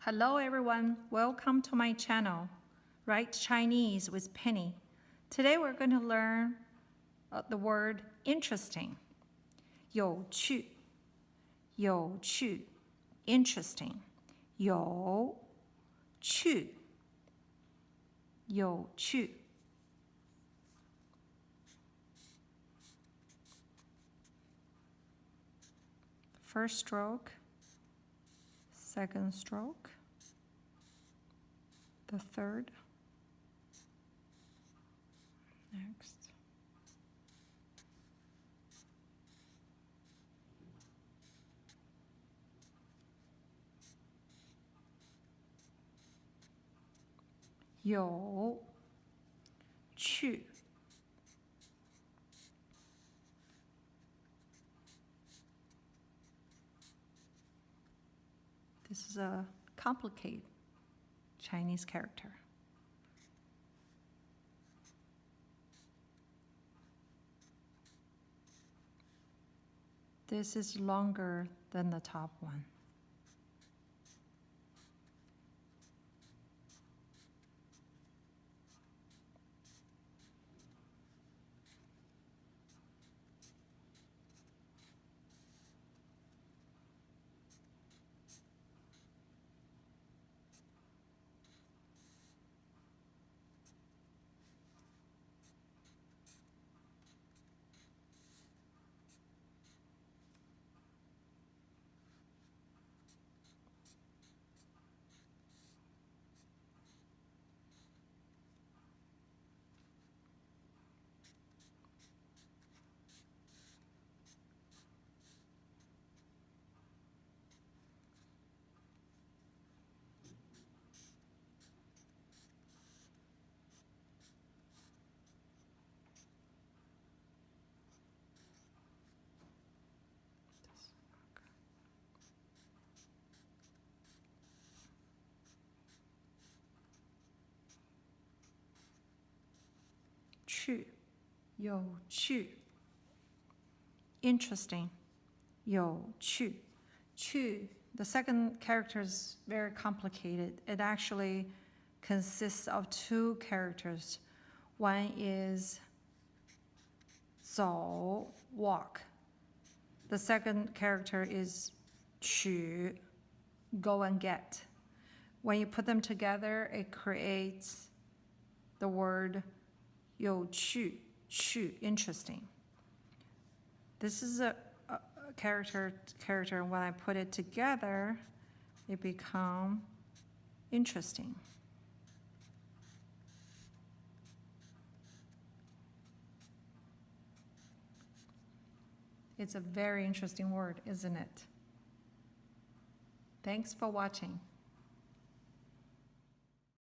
Hello everyone, welcome to my channel, Write Chinese with Penny. Today we're going to learn the word interesting. 有趣，有趣 interesting. 有趣，有趣 First stroke, second stroke, the third, next. You, 去 This is a complicated Chinese character. This is longer than the top one. Chu, 有趣 Interesting, 有趣 Chu, the second character is very complicated. It actually consists of two characters. One is 走 walk. The second character is 取 go and get. When you put them together, it creates the word 有趣 interesting. This is a character. When I put it together, it becomes interesting. It's a very interesting word, isn't it? Thanks for watching.